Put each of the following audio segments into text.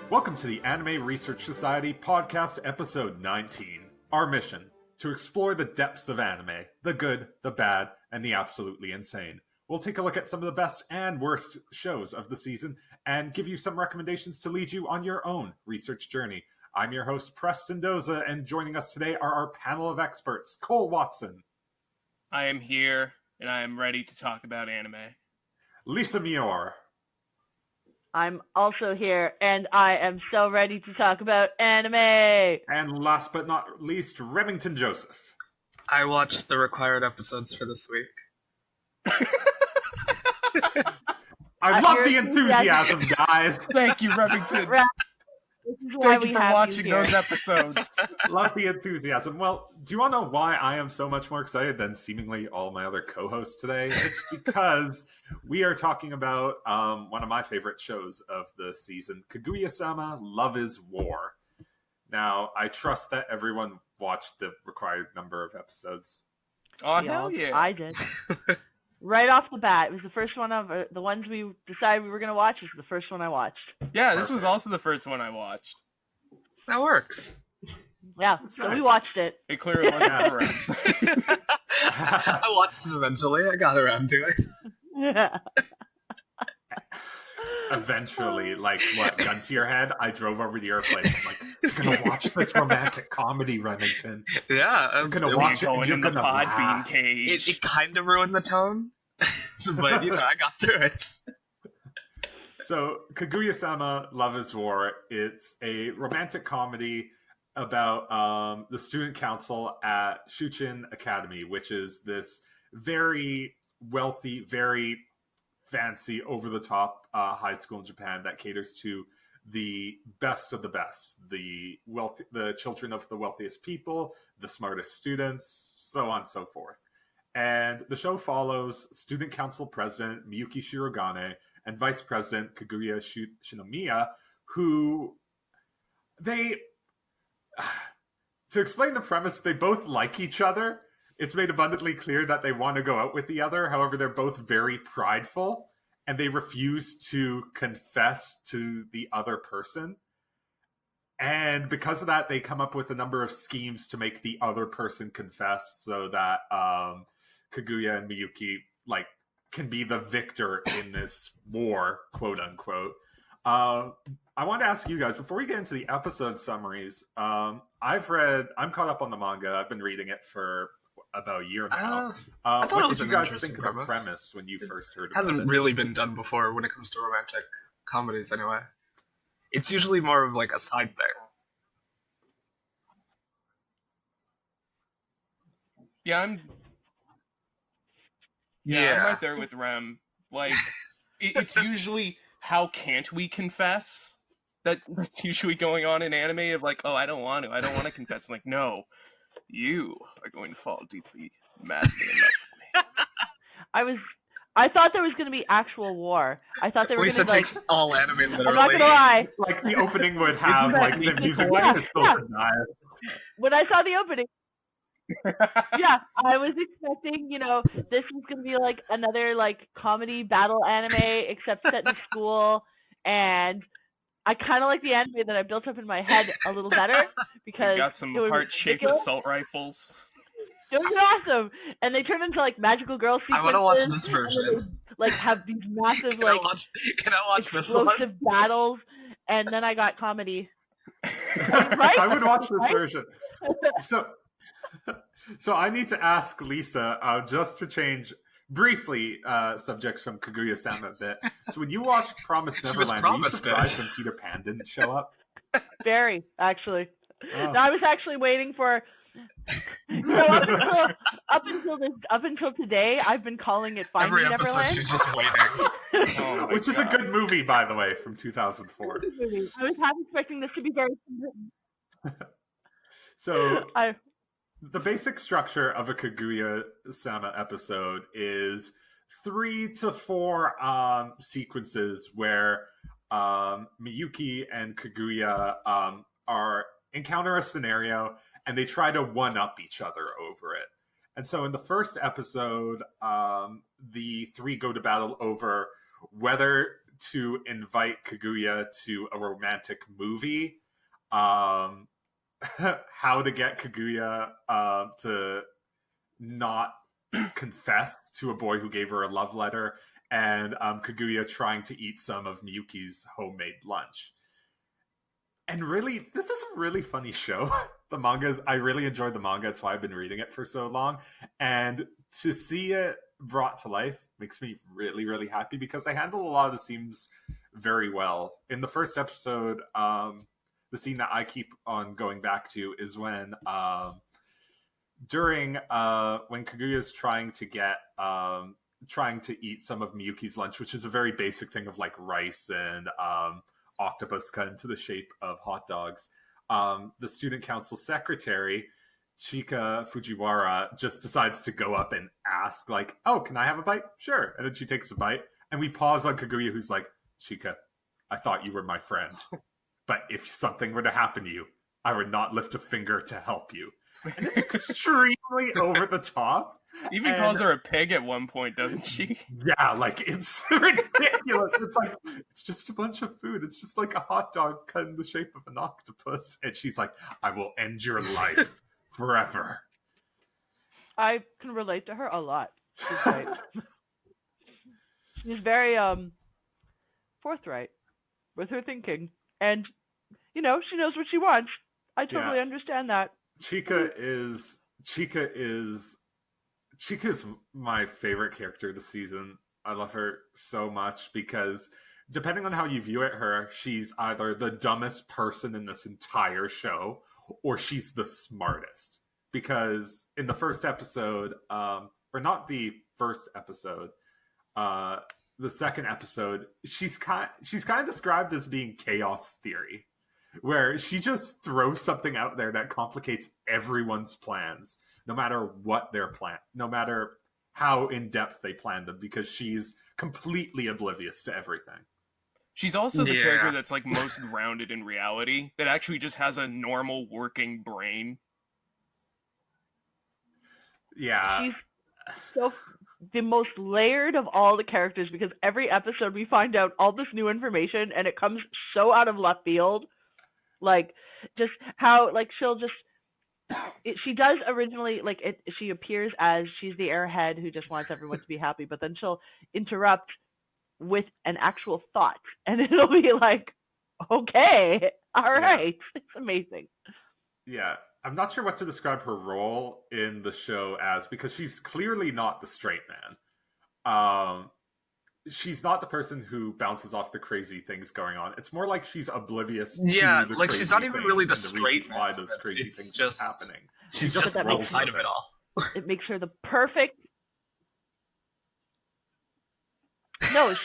Welcome to the Anime Research Society podcast episode 19. Our mission, to explore the depths of anime, the good, the bad, and the absolutely insane. We'll take a look at some of the best and worst shows of the season and give you some recommendations to lead you on your own research journey. I'm your host, Preston Doza, and joining us today are our panel of experts, Cole Watson. I am here, and I am ready to talk about anime. Lisa Mior. I'm also here, and I am so ready to talk about anime. And last but not least, Remington Joseph. I watched the required episodes for this week. I love the enthusiasm, guys. Thank you, Remington. This is why Thank we you for have watching you here. those episodes. Love the enthusiasm. Well, do you want to know why I am so much more excited than seemingly all my other co-hosts today? It's because we are talking about one of my favorite shows of the season, Kaguya-Sama, Love is War. Now, I trust that everyone watched the required number of episodes. Oh, hell yeah. I did. Right off the bat, it was the first one of the ones we decided we were going to watch. Was the first one I watched. Yeah, this was also the first one I watched. That works. Yeah, so we watched it. It clearly wasn't around. I watched it eventually. I got around to it. Yeah. Eventually, like, what, gun to your head? I drove over to your place. I'm like, you're going to watch this romantic comedy, Remington. Yeah. I'm going to watch it and Going you're in the going to Podbean laugh. cage. It kind of ruined the tone, but, I got through it. So, Kaguya-Sama, Love is War, it's a romantic comedy about the student council at Shuchin Academy, which is this very wealthy, very fancy, over-the-top high school in Japan that caters to the best of the best, the children of the wealthiest people, the smartest students, so on and so forth. And the show follows student council president Miyuki Shirogane and vice president Kaguya Shinomiya, who to explain the premise, they both like each other. It's made abundantly clear that they want to go out with the other. However, they're both very prideful, and they refuse to confess to the other person. And because of that, they come up with a number of schemes to make the other person confess so that Kaguya and Miyuki, can be the victor in this war, quote unquote. I want to ask you guys, before we get into the episode summaries, I'm caught up on the manga. I've been reading it for about a year now. I thought what it was did an you guys interesting think of the premise. premise when you first heard about it? Hasn't really been done before when it comes to romantic comedies, anyway. It's usually more of like a side thing. Yeah, I'm right there with Rem. Like, it's usually, how can't we confess? That's usually going on in anime of like, oh, I don't want to confess. Like, no, you are going to fall deeply, madly in love with me. I thought there was going to be actual war. I thought they were going Lisa to be takes all anime literally. I'm not going to lie. Like the opening would have that like the Nico music Boy? like Yeah. When I saw the opening, yeah, I was expecting, this was going to be like another comedy battle anime, except set in school, and I kind of like the anime that I built up in my head a little better because You got some it was heart-shaped ridiculous. assault rifles. It was awesome, and they turned into magical girl I sequences. want to watch this and then version. they, have these massive Can I watch this one? explosive battles, and then I got comedy. Right? I would watch this Right? version. So I need to ask Lisa, just to change briefly subjects from Kaguya-Sama a bit. So when you watched Promised She was Neverland, were you promised surprised it. when Peter Pan didn't show up? Very, actually. Oh. No, I was actually waiting for. Up until today, I've been calling it Finding Every episode Neverland. she's just waiting. Oh my Which is a God. good movie, by the way, from 2004. I was half expecting this to be very. So I the basic structure of a Kaguya-Sama episode is 3 to 4 sequences where Miyuki and Kaguya are encounter a scenario and they try to one up each other over it. And so in the first episode, the three go to battle over whether to invite Kaguya to a romantic movie, how to get Kaguya to not confess to a boy who gave her a love letter, and Kaguya trying to eat some of Miyuki's homemade lunch. And really, this is a really funny show. The mangas, I really enjoyed the manga. That's why I've been reading it for so long. And to see it brought to life makes me really, really happy because they handle a lot of the scenes very well. In the first episode, the scene that I keep on going back to is when when Kaguya's trying to eat some of Miyuki's lunch, which is a very basic thing of like rice and octopus cut into the shape of hot dogs. The student council secretary, Chika Fujiwara, just decides to go up and ask, like, oh, can I have a bite? Sure. And then she takes a bite. And we pause on Kaguya, who's like, Chika, I thought you were my friend. But if something were to happen to you, I would not lift a finger to help you. And it's extremely over the top. Even calls her a pig at one point, doesn't she? Yeah, like, it's ridiculous. It's like, it's just a bunch of food. It's just like a hot dog cut in the shape of an octopus. And she's like, I will end your life forever. I can relate to her a lot. She's right. She's very forthright with her thinking. And, you know, she knows what she wants. I totally understand that. Chika is my favorite character this season. I love her so much because depending on how you view it, she's either the dumbest person in this entire show or she's the smartest. Because in the first episode, or not the first episode, the second episode, she's kind of described as being chaos theory, where she just throws something out there that complicates everyone's plans, no matter what their plan, no matter how in-depth they plan them, because she's completely oblivious to everything. She's also the character that's like most grounded in reality, that actually just has a normal working brain. Yeah. She's so the most layered of all the characters, because every episode we find out all this new information and it comes so out of left field. Like, just how, like, she'll just, she does originally, like, she appears as she's the airhead who just wants everyone to be happy, but then she'll interrupt with an actual thought, and it'll be like, okay, all right. It's amazing. Yeah, I'm not sure what to describe her role in the show as, because she's clearly not the straight man. She's not the person who bounces off the crazy things going on. It's more like she's oblivious to the like she's not even really the straight man. Why those crazy things just are happening. She's just the wrong side of it all. It makes her the perfect. No,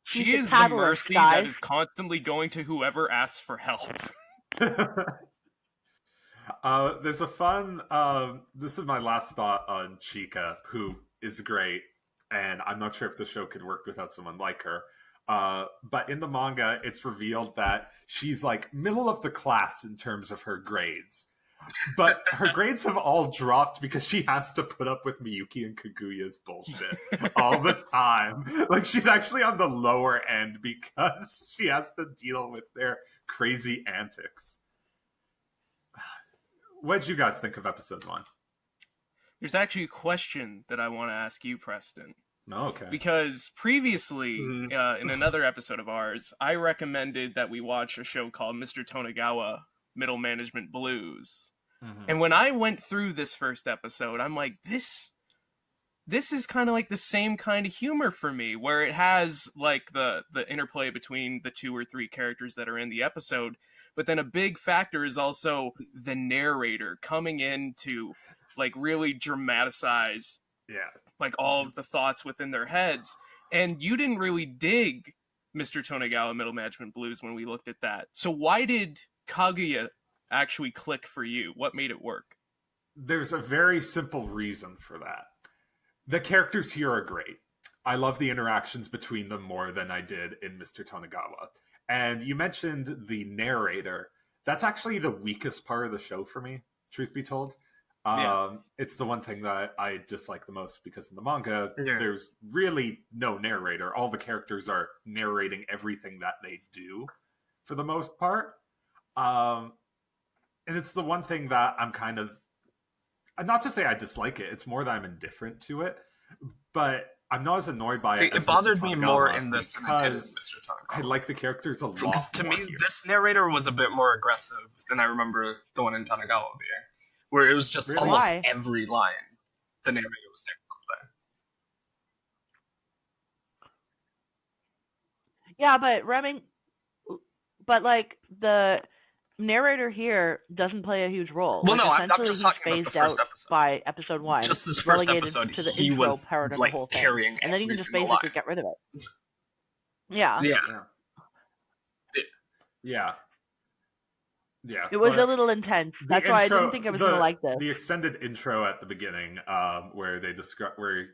she is the mercy that is constantly going to whoever asks for help. There's a fun. This is my last thought on Chika, who is great. And I'm not sure if the show could work without someone like her. But in the manga, it's revealed that she's like middle of the class in terms of her grades. But her grades have all dropped because she has to put up with Miyuki and Kaguya's bullshit all the time. Like, she's actually on the lower end because she has to deal with their crazy antics. What did you guys think of episode 1? There's actually a question that I want to ask you, Preston. Oh, okay. Because previously, in another episode of ours, I recommended that we watch a show called Mr. Tonegawa, Middle Management Blues. Mm-hmm. And when I went through this first episode, I'm like, this is kind of like the same kind of humor for me, where it has like the interplay between the 2 or 3 characters that are in the episode. But then a big factor is also the narrator coming in to like really dramatize like all of the thoughts within their heads. And you didn't really dig Mr. Tonegawa Middle Management Blues when we looked at that. So why did Kaguya actually click for you? What made it work? There's a very simple reason for that. The characters here are great. I love the interactions between them more than I did in Mr. Tonegawa. And you mentioned the narrator. That's actually the weakest part of the show for me, truth be told. It's the one thing that I dislike the most, because in the manga, there's really no narrator. All the characters are narrating everything that they do for the most part. And it's the one thing that I'm kind of, not to say I dislike it, it's more that I'm indifferent to it, but I'm not as annoyed by it. It bothered me more in this than it did in Mr. Tonegawa. I like the characters a lot. Because to me, here. this narrator was a bit more aggressive than I remember the one in Tonegawa being, where it was just almost every line the narrator was there. Yeah, but like the narrator here doesn't play a huge role. Well, like, no, I'm just talking about the first episode. By episode 1, just this first episode, to the he intro was part of like the whole thing. carrying, and then you can just basically line. get rid of it. Yeah. It was a little intense. That's why I didn't think I was going to like this. The extended intro at the beginning, where they describe, where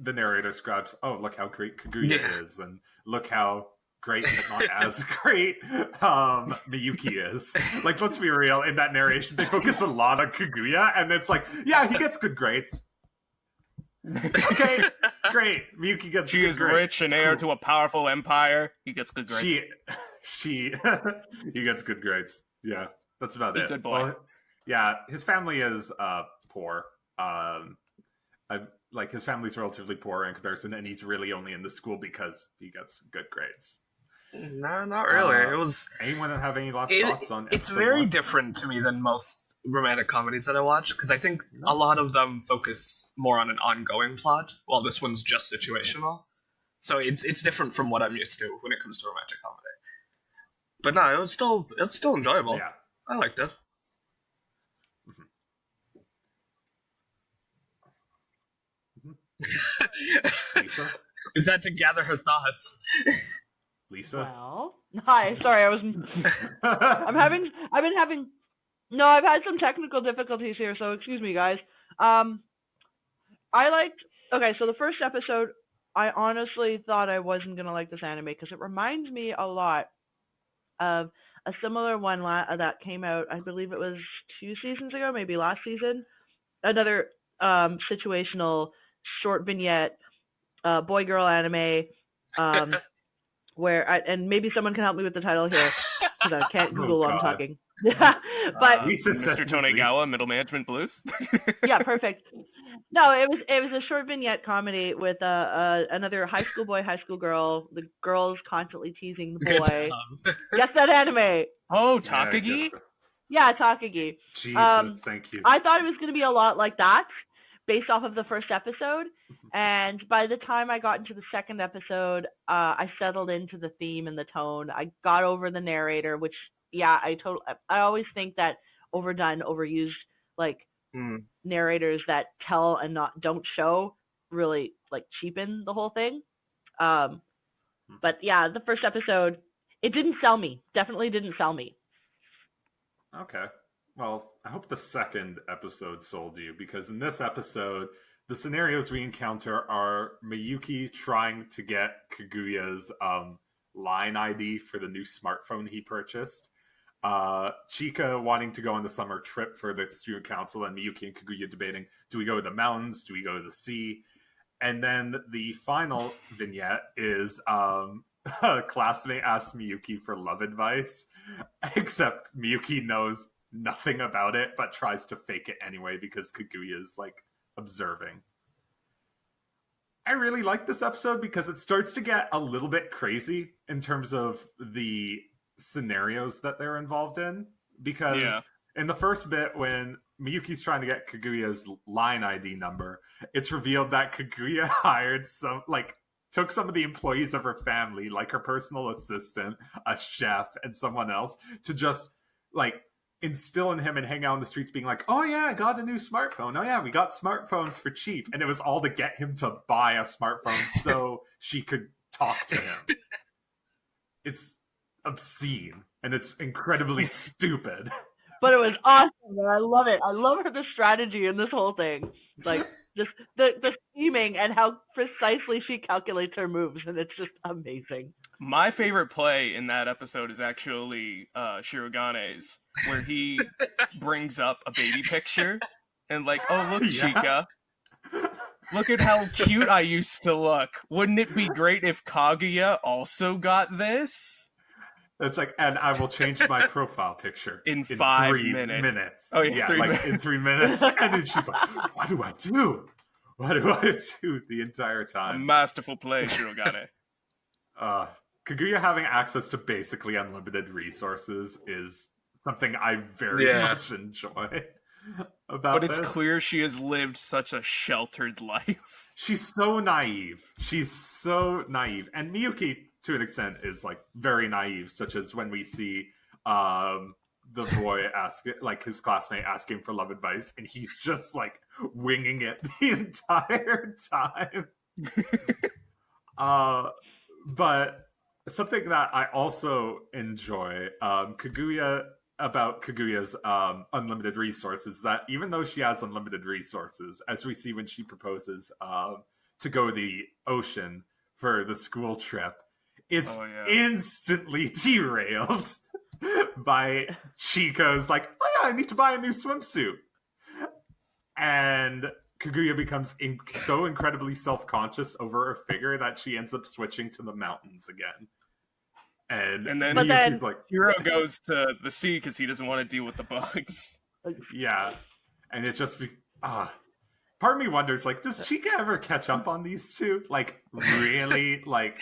the narrator describes, "Oh, look how great Kaguya is, and look how great, but not as great, Miyuki is." Like, let's be real. In that narration, they focus a lot on Kaguya, and it's like, yeah, he gets good grades. Okay, great. Miyuki gets she good is grades. rich and heir to a powerful empire. He gets good grades. He gets good grades. Yeah, that's about it. Good boy. Well, yeah, his family is poor. Like, his family's relatively poor in comparison, and he's really only in the school because he gets good grades. No, not really. It was. Anyone have any last thoughts on? It's very different to me than most romantic comedies that I watch, because I think a lot of them focus more on an ongoing plot, while this one's just situational. So it's different from what I'm used to when it comes to romantic comedy. But no, it's still enjoyable. Yeah, I liked it. Lisa? Is that to gather her thoughts? Lisa? Well, hi. Sorry, I've had some technical difficulties here, so excuse me, guys. So the first episode, I honestly thought I wasn't going to like this anime because it reminds me a lot of a similar one that came out, I believe it was 2 seasons ago, maybe last season. Another situational short vignette boy-girl anime and maybe someone can help me with the title here because I can't Google while I'm talking. But Mr. Tonegawa, Middle Management Blues. Yeah, perfect. No, it was a short vignette comedy with another high school boy, high school girl. The girl's constantly teasing the boy. Yes, that anime. Oh, Takagi? Yeah, Takagi. Jesus, thank you. I thought it was going to be a lot like that, based off of the first episode. And by the time I got into the second episode, I settled into the theme and the tone. I got over the narrator, which, yeah, I always think that overdone, overused, like, narrators that tell and don't show really, like, cheapen the whole thing. But, yeah, the first episode, it didn't sell me. Definitely didn't sell me. Okay. Well, I hope the second episode sold you, because in this episode, the scenarios we encounter are Miyuki trying to get Kaguya's line ID for the new smartphone he purchased, Chika wanting to go on the summer trip for the student council, and Miyuki and Kaguya debating, do we go to the mountains, do we go to the sea? And then the final vignette is a classmate asks Miyuki for love advice, except Miyuki knows nothing about it but tries to fake it anyway because Kaguya is, like, observing. I really like this episode because it starts to get a little bit crazy in terms of the scenarios that they're involved in, because in the first bit, when Miyuki's trying to get Kaguya's line ID number, it's revealed that Kaguya hired took some of the employees of her family, like her personal assistant, a chef, and someone else, to just, like, instill in him and hang out on the streets being like, oh yeah, I got a new smartphone. Oh yeah, we got smartphones for cheap. And it was all to get him to buy a smartphone so she could talk to him. It's obscene, and it's incredibly stupid. But it was awesome, and I love it. I love the strategy in this whole thing. Like, Just the scheming and how precisely she calculates her moves, and it's just amazing. My favorite play in that episode is actually Shirogane's, where he brings up a baby picture and like, oh look, Chika, look at how cute I used to look. Wouldn't it be great if Kaguya also got this? It's like, and I will change my profile picture in 5 minutes. Oh yeah, 3 minutes. In 3 minutes. And then she's like, what do I do? What do I do the entire time? A masterful play, Shirogane. Kaguya having access to basically unlimited resources is something I very much enjoy about But it's clear she has lived such a sheltered life. She's so naive. And Miyuki, to an extent, is like very naive, such as when we see the boy ask, like his classmate asking for love advice, and he's just like winging it the entire time. But something that I also enjoy about Kaguya's unlimited resources, that even though she has unlimited resources, as we see when she proposes to go to the ocean for the school trip, it's instantly derailed by Chiko's like, oh yeah, I need to buy a new swimsuit. And Kaguya becomes so incredibly self-conscious over her figure that she ends up switching to the mountains again. And then Miyuki's like, Hiro goes to the sea because he doesn't want to deal with the bugs. Yeah. And it just part of me wonders, like, does Chika ever catch up on these two? Like, really? Like,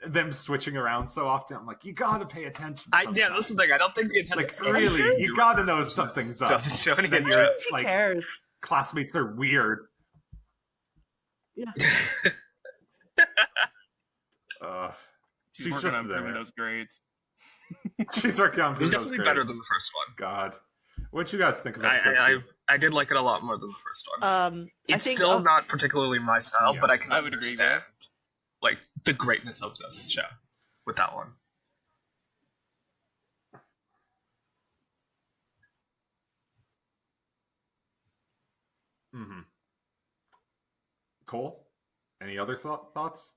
them switching around so often? I'm like, you gotta pay attention. Yeah, that's the thing. I don't think it has like, really, you gotta know something's up. Doesn't show any interest. interest. Like, classmates are weird. Yeah. She's working on improving those grades. She's working on improving those grades. It's definitely better than the first one. God. What'd you guys think about I did like it a lot more than the first one. It's still not particularly my style, but I would understand like the greatness of this show with that one. Mm-hmm. Cole, any other thoughts?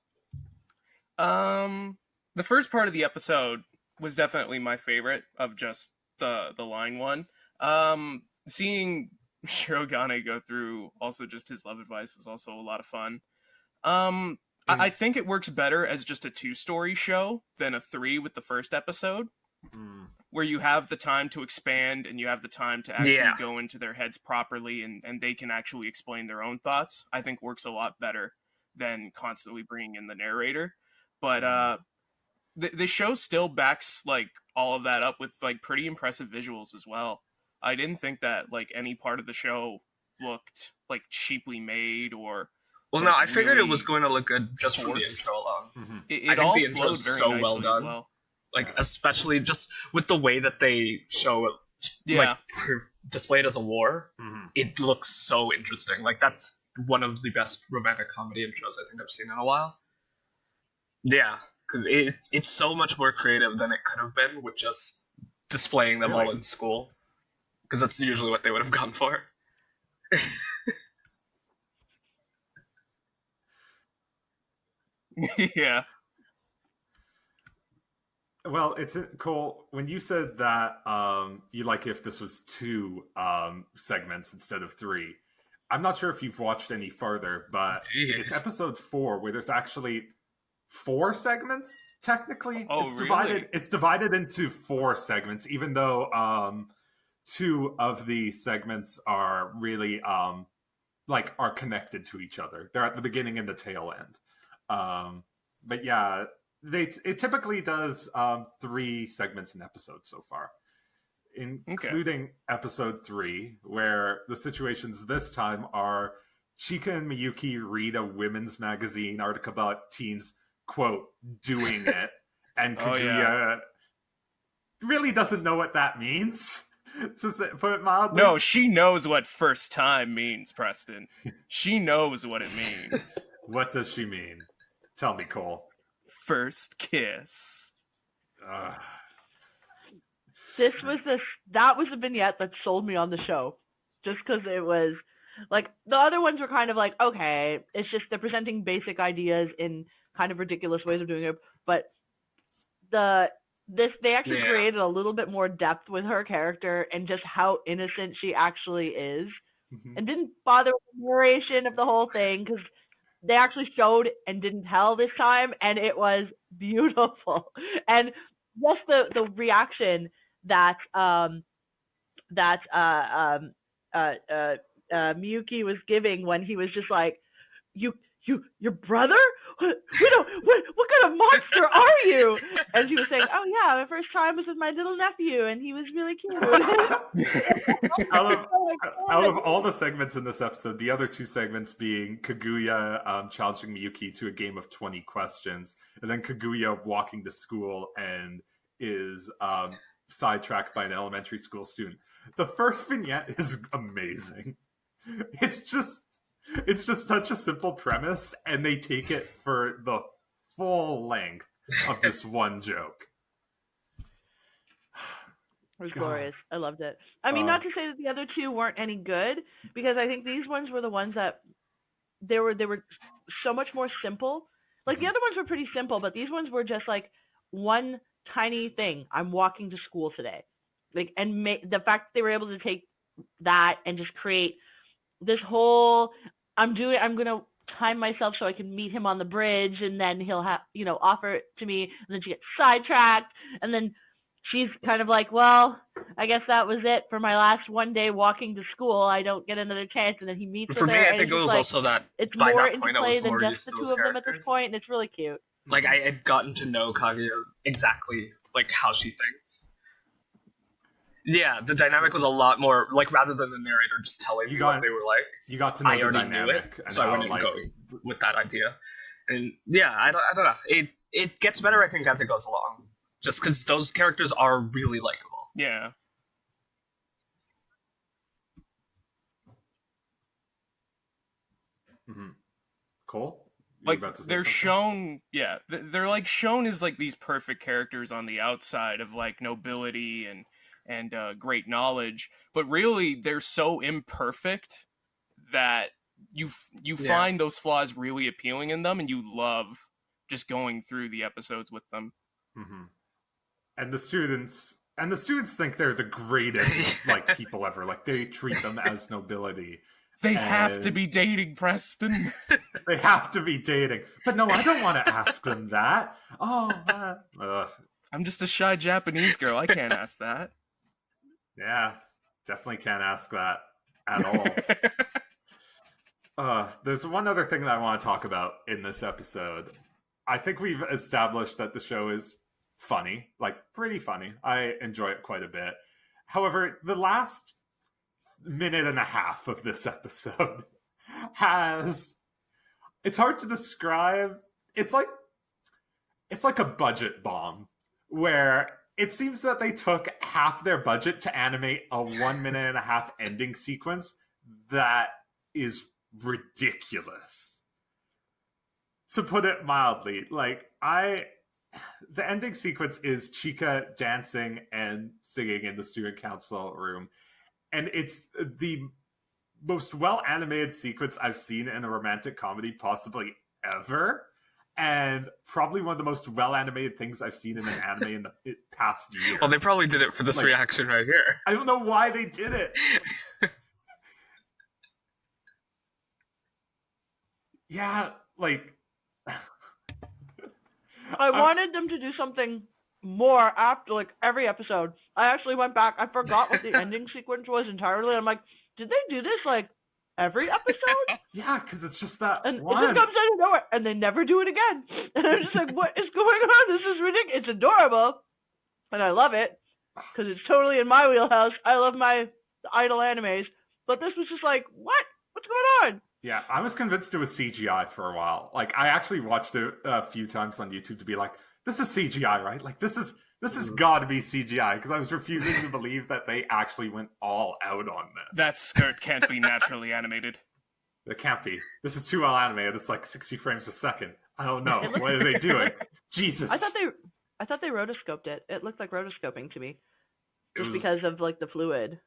The first part of the episode was definitely my favorite of just the line one. Seeing Shirogane go through also just his love advice was also a lot of fun. I think it works better as just a 2-story show than a 3 with the first episode, where you have the time to expand and you have the time to actually go into their heads properly and they can actually explain their own thoughts. I think works a lot better than constantly bringing in the narrator. But the show still backs like all of that up with like pretty impressive visuals as well. I didn't think that like any part of the show looked like cheaply made or. Well, no, I figured it was going to look good just from the intro alone. Mm-hmm. I think the intro is so well done. Well. Like, especially just with the way that they show it, like, displayed as a war, it looks so interesting. Like, that's one of the best romantic comedy intros I think I've seen in a while. Yeah, because it's so much more creative than it could have been with just displaying them all in school. Because that's usually what they would have gone for. Yeah. Well, it's Cole, when you said that you like if this was 2 segments instead of 3, I'm not sure if you've watched any further, but it's episode 4 where there's actually 4 segments, technically. Oh, It's divided into 4 segments, even though 2 of the segments are really are connected to each other. They're at the beginning and the tail end. But yeah, it typically does 3 segments an episode so far, including episode 3, where the situations this time are Chika and Miyuki read a women's magazine article about teens, quote, doing it, and Kaguya really doesn't know what that means, to put it mildly. No, she knows what first time means, Preston. She knows what it means. What does she mean? Tell me, Cole. First kiss. That was the vignette that sold me on the show, just because it was Like, the other ones were kind of like, okay, it's just they're presenting basic ideas in kind of ridiculous ways of doing it, but they actually created a little bit more depth with her character and just how innocent she actually is, and didn't bother with the narration of the whole thing, because they actually showed and didn't tell this time, and it was beautiful. And just the reaction that Miyuki was giving when he was just like, your brother? What kind of monster are you? And she was saying, oh yeah, my first time was with my little nephew, and he was really cute. Out of all the segments in this episode, the other two segments being Kaguya challenging Miyuki to a game of 20 questions, and then Kaguya walking to school and is sidetracked by an elementary school student. The first vignette is amazing. It's just such a simple premise, and they take it for the full length of this one joke. It was glorious. I loved it. I mean, not to say that the other two weren't any good, because I think these ones were the ones that they were so much more simple. Like, the other ones were pretty simple, but these ones were just like one tiny thing. I'm walking to school today. Like, and the fact that they were able to take that and just create this whole, I'm gonna time myself so I can meet him on the bridge, and then he'll have, offer it to me, and then she gets sidetracked, and then she's kind of like, well, I guess that was it for my last one day walking to school. I don't get another chance, and then he meets for her. me, I think it was also that it's by more that point I was more used the to two those of them at characters. this point, and it's really cute. Like, I had gotten to know Kaguya exactly, like, how she thinks. Yeah, the dynamic was a lot more, like, rather than the narrator just telling me what they were like. You got to know the dynamic. Knew it, so I went in going with that idea. And yeah, I don't know. It gets better, I think, as it goes along. Just because those characters are really likable. Yeah. Cole? Like, they're shown, they're like shown as like these perfect characters on the outside of like nobility and great knowledge, but really they're so imperfect that you find those flaws really appealing in them, and you love just going through the episodes with them. And the students think they're the greatest like people ever. Like, they treat them as nobility. They have to be dating, Preston. They have to be dating. But no, I don't want to ask them that. I'm just a shy Japanese girl. I can't ask that. Yeah, definitely can't ask that at all. There's one other thing that I want to talk about in this episode. I think we've established that the show is funny, like pretty funny. I enjoy it quite a bit. However, the last minute and a half of this episode it's hard to describe. It's like a budget bomb, where it seems that they took half their budget to animate a 1 minute and a half ending sequence that is ridiculous, to put it mildly. Like, the ending sequence is Chika dancing and singing in the student council room. And it's the most well-animated sequence I've seen in a romantic comedy possibly ever. And probably one of the most well-animated things I've seen in an anime in the past year. Well, they probably did it for this reaction right here. I don't know why they did it. Yeah, like... I wanted them to do something more after, like, every episode. I actually went back. I forgot what the ending sequence was entirely. I'm like, did they do this, like, every episode? Yeah, because it's just that and one. It just comes out of nowhere, and they never do it again. And I'm just like, what is going on? This is ridiculous. It's adorable, and I love it, because it's totally in my wheelhouse. I love my idol animes. But this was just like, what? What's going on? Yeah, I was convinced it was CGI for a while. Like, I actually watched it a few times on YouTube to be like, this is CGI, right? Like, this has got to be CGI, because I was refusing to believe that they actually went all out on this. That skirt can't be naturally animated. It can't be. This is too well animated. It's like 60 frames a second. I don't know. What are they doing? Jesus. I thought they rotoscoped it. It looked like rotoscoping to me, just because of like the fluid.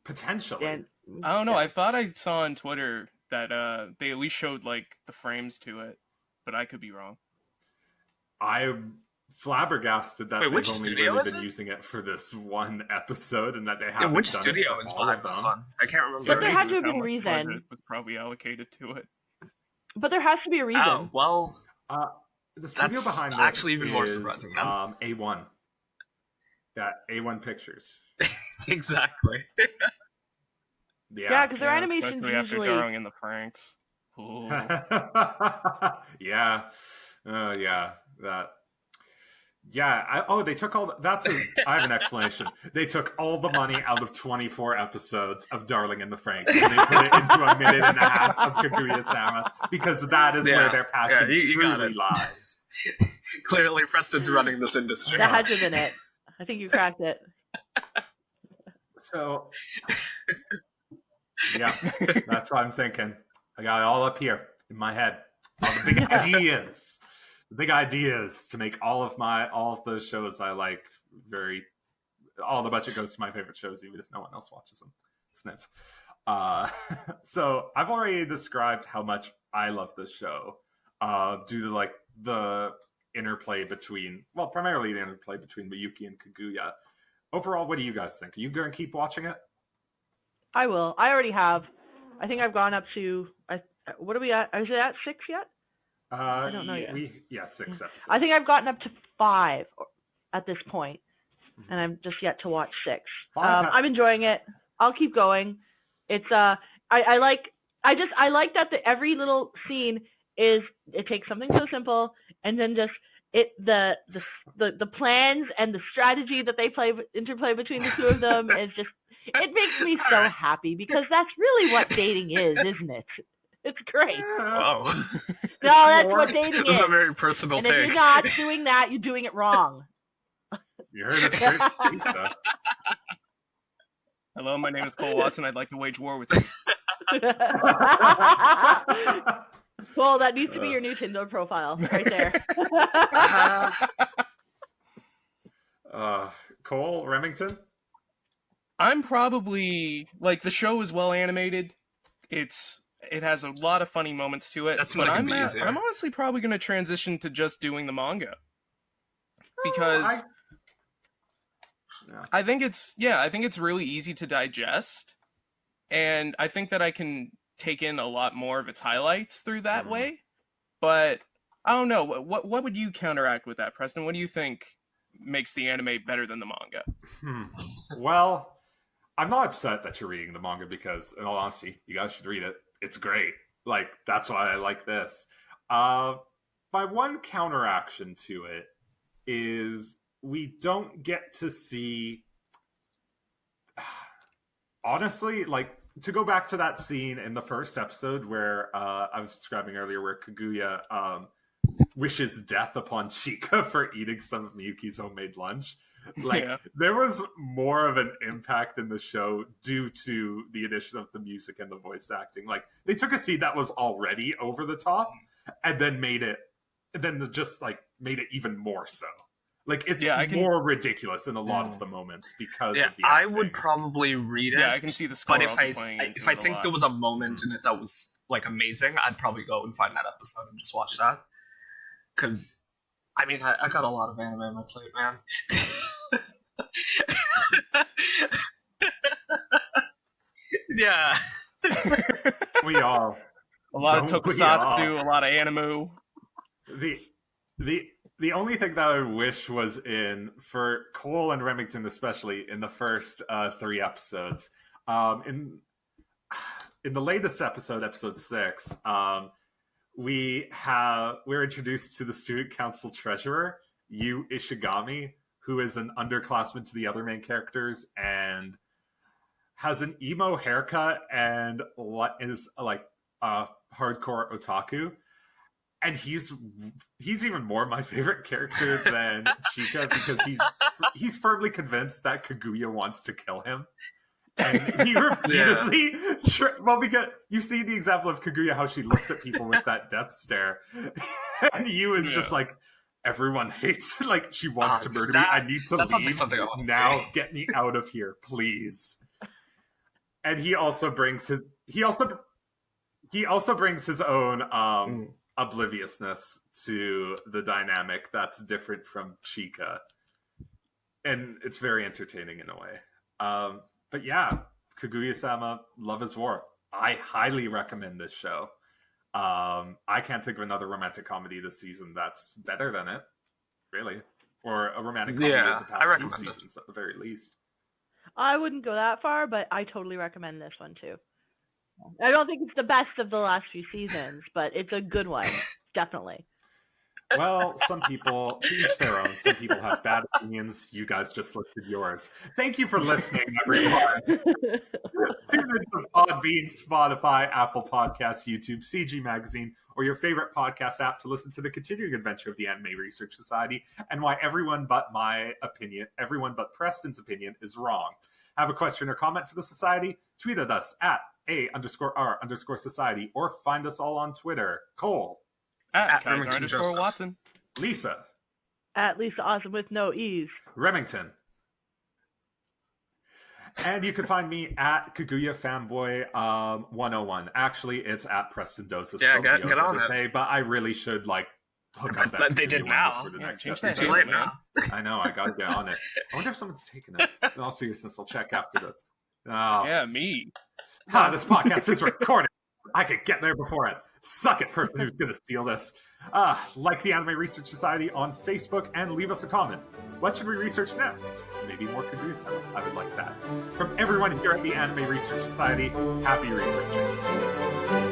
Potentially. And, I don't know. I thought I saw on Twitter that they at least showed like the frames to it, but I could be wrong. I'm flabbergasted that Wait, they've which only studio really is been it? using it for this one episode, and that they Yeah, haven't which done studio it for is all behind of this them. one? I can't remember. But there had to have How been a much reason. budget was probably allocated to it. But there has to be a reason. Oh, well, The studio That's behind this actually even more is, surprising, man. A1. Yeah, A1 Pictures. exactly. Yeah, because their animations Especially after usually. Darling in the Franks. Ooh. yeah. Yeah. That. Yeah. They took all. I have an explanation. They took all the money out of 24 episodes of Darling in the Franks, and they put it into a minute and a half of Kaguya-Sama, because that is where their passion you got truly it. lies. Clearly, Preston's running this industry. That had to have been it. I think you cracked it. So. Yeah, that's what I'm thinking. I got it all up here in my head. All the big ideas. The big ideas to make all of those shows I like all the budget goes to my favorite shows, even if no one else watches them. Sniff. So I've already described how much I love this show, due to like the interplay primarily the interplay between Miyuki and Kaguya. Overall, what do you guys think? Are you going to keep watching it? I will. I already have. I think I've gone up to. What are we at? Is it at 6 yet? I don't know yet. 6 episodes. I think I've gotten up to 5 at this point, and I'm just yet to watch 6. I'm enjoying it. I'll keep going. It's I like that every little scene is, it takes something so simple and then just the plans and the strategy that they interplay between the two of them is just, it makes me so happy, because that's really what dating is, isn't it? It's great. Wow. No, that's what dating This is. is a very personal And take. if you're not doing that, you're doing it wrong. You heard it straight from Lisa. Hello, my name is Cole Watson. I'd like to wage war with you. Well, that needs to be your new Tinder profile, right there. Cole Remington? I'm probably like, the show is well animated. It has a lot of funny moments to it. That seems like it'd be easier. I'm honestly probably going to transition to just doing the manga, because I think it's really easy to digest, and I think that I can take in a lot more of its highlights through that way. But I don't know, what would you counteract with that, Preston? What do you think makes the anime better than the manga? Well, I'm not upset that you're reading the manga, because, in all honesty, you guys should read it. It's great. Like, that's why I like this. My one counteraction to it is we don't get to see... Honestly, like, to go back to that scene in the first episode where I was describing earlier, where Kaguya wishes death upon Chika for eating some of Miyuki's homemade lunch. Like, there was more of an impact in the show due to the addition of the music and the voice acting. Like, they took a scene that was already over the top and then made it even more so. Like, it's more ridiculous in a lot of the moments because of the acting. I would probably read it. Yeah, I can see the score. But if I think there was a moment in it that was like amazing, I'd probably go and find that episode and just watch that. Because, I mean, I got a lot of anime on my plate, man. Yeah. We all. A lot of tokusatsu, a lot of anime. The only thing that I wish was for Cole and Remington, especially in the first 3 episodes, in the latest episode 6, we're introduced to the student council treasurer, Yu Ishigami, who is an underclassman to the other main characters and has an emo haircut and is like a hardcore otaku. And he's even more my favorite character than Chika, because he's firmly convinced that Kaguya wants to kill him. And he repeatedly... because you see the example of Kaguya, how she looks at people with that death stare. And Yu is just like, everyone hates... Like, she wants to murder me. I need to leave. Now, get me out of here, please. And he also brings his own obliviousness to the dynamic that's different from Chika. And it's very entertaining in a way. But yeah, Kaguya-Sama, Love is War. I highly recommend this show. I can't think of another romantic comedy this season that's better than it, really. Or a romantic comedy of the past few seasons, at the very least. I wouldn't go that far, but I totally recommend this one, too. I don't think it's the best of the last few seasons, but it's a good one, definitely. Well, some people, to each their own. Some people have bad opinions. You guys just listed yours. Thank you for listening, everyone. Tune into Podbean, Spotify, Apple Podcasts, YouTube, CG Magazine, or your favorite podcast app to listen to the continuing adventure of the Anime Research Society and why everyone but Preston's opinion is wrong. Have a question or comment for the Society? Tweet at us at @A_R_Society or find us all on Twitter. Cole. At Kaiser_Watson. Lisa. At Lisa Awesome with no E's. Remington. And you can find me at Kaguya Fanboy 101. Actually, it's at Preston Doses. Yeah, get on it. But I really should hook up that. They did now. For the next change episode. that. Too late now. I know. I gotta get on it. I wonder if someone's taken it. In all seriousness, I'll check after this. Oh. Yeah, me. This podcast is recorded. I could get there before it. Suck it, person who's going to steal this. Like the Anime Research Society on Facebook and leave us a comment. What should we research next? Maybe more Kaguya-Sama. I would like that. From everyone here at the Anime Research Society, happy researching.